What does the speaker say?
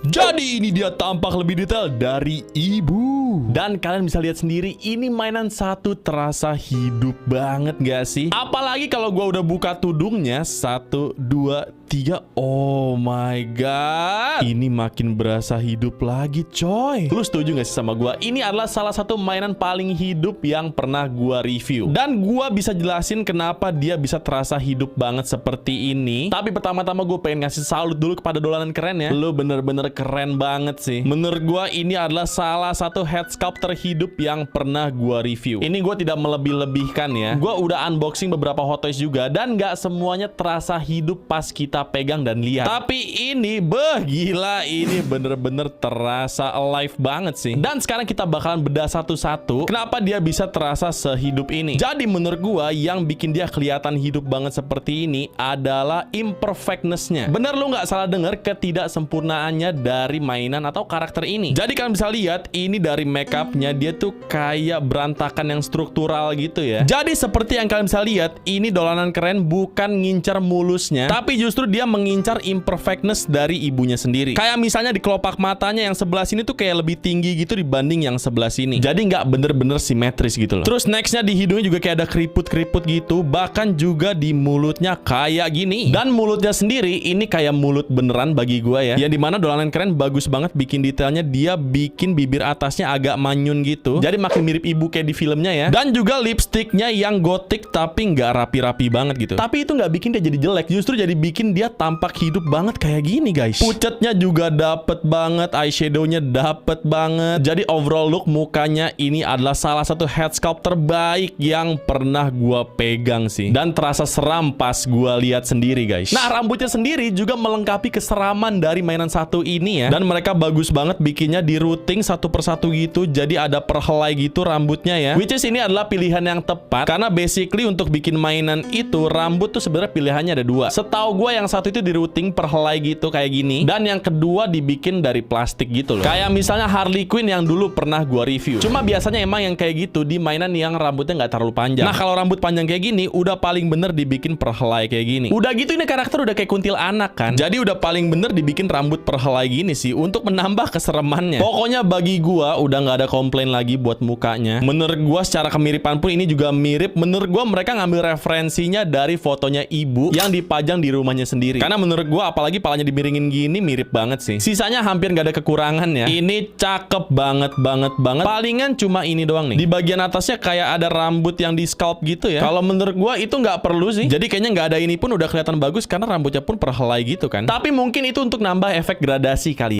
Jadi ini dia tampak lebih detail dari ibu. Dan kalian bisa lihat sendiri, ini mainan satu terasa hidup banget gak sih? Apalagi kalau gua udah buka tudungnya, 1, 2, 3. Oh my god, ini makin berasa hidup lagi coy. Lu setuju gak sih sama gua? Ini adalah salah satu mainan paling hidup yang pernah gua review. Dan gua bisa jelasin kenapa dia bisa terasa hidup banget seperti ini. Tapi pertama-tama gue pengen ngasih salut dulu kepada Dolanan Keren ya. Lu bener-bener keren banget sih. Menurut gua ini adalah salah satu head sculpt terhidup yang pernah gua review. Ini gua tidak melebih-lebihkan ya. Gua udah unboxing beberapa Hot Toys juga, dan gak semuanya terasa hidup pas kita pegang dan lihat. Tapi ini gila, ini bener-bener terasa alive banget sih. Dan sekarang kita bakalan bedah satu-satu kenapa dia bisa terasa sehidup ini. Jadi menurut gua yang bikin dia kelihatan hidup banget seperti ini adalah imperfectness-nya. Bener lu nggak salah denger, ketidaksempurnaannya dari mainan atau karakter ini. Jadi kalian bisa lihat ini dari makeupnya, dia tuh kayak berantakan yang struktural gitu ya. Jadi seperti yang kalian bisa lihat, ini Dolanan Keren bukan ngincar mulusnya, tapi justru dia mengincar imperfectness dari ibunya sendiri. Kayak misalnya di kelopak matanya yang sebelah sini tuh kayak lebih tinggi gitu dibanding yang sebelah sini. Jadi nggak bener-bener simetris gitu loh. Terus nextnya di hidungnya juga kayak ada keriput-keriput gitu. Bahkan juga di mulutnya kayak gini. Dan mulutnya sendiri ini kayak mulut beneran bagi gua ya. Yang dimana Dolanan Keren bagus banget bikin detailnya. Dia bikin bibir atasnya agak manyun gitu. Jadi makin mirip ibu kayak di filmnya ya. Dan juga lipstiknya yang gotik tapi nggak rapi-rapi banget gitu. Tapi itu nggak bikin dia jadi jelek. Justru jadi bikin dia tampak hidup banget kayak gini guys. Pucetnya juga dapet banget. Eyeshadownya dapet banget. Jadi overall look mukanya ini adalah salah satu head sculpt terbaik yang pernah gua pegang sih. Dan terasa seram pas gua lihat sendiri guys. Nah rambutnya sendiri juga melengkapi keseraman dari mainan satu ini ya. Dan mereka bagus banget bikinnya di routing satu persatu gitu. Jadi ada perhelai gitu rambutnya ya. Which is ini adalah pilihan yang tepat. Karena basically untuk bikin mainan itu rambut tuh sebenarnya pilihannya ada dua. Setahu gua yang satu itu di routing perhelai gitu kayak gini. Dan yang kedua dibikin dari plastik gitu loh. Kayak misalnya Harley Quinn yang dulu pernah gua review. Cuma biasanya emang yang kayak gitu di mainan yang rambutnya nggak terlalu panjang. Nah kalau rambut panjang kayak gini udah paling bener dibikin perhelai kayak gini. Udah gitu ini karakter udah kayak kuntilanak kan. Jadi udah paling bener dibikin rambut perhelai gini sih untuk menambah keseremannya. Pokoknya bagi gua udah nggak ada komplain lagi buat mukanya. Menurut gua secara kemiripan pun ini juga mirip. Menurut gua mereka ngambil referensinya dari fotonya ibu yang dipajang di rumahnya sendiri. Karena menurut gua apalagi palanya dimiringin gini mirip banget sih. Sisanya hampir nggak ada kekurangan ya. Ini cakep banget. Palingan cuma ini doang nih. Di bagian atasnya kayak ada rambut yang di scalp gitu ya. Kalau menurut gua itu nggak perlu sih. Jadi kayaknya nggak ada ini pun udah kelihatan bagus karena rambutnya pun perhelai gitu kan. Tapi mungkin itu untuk nambah efek gradasi kali.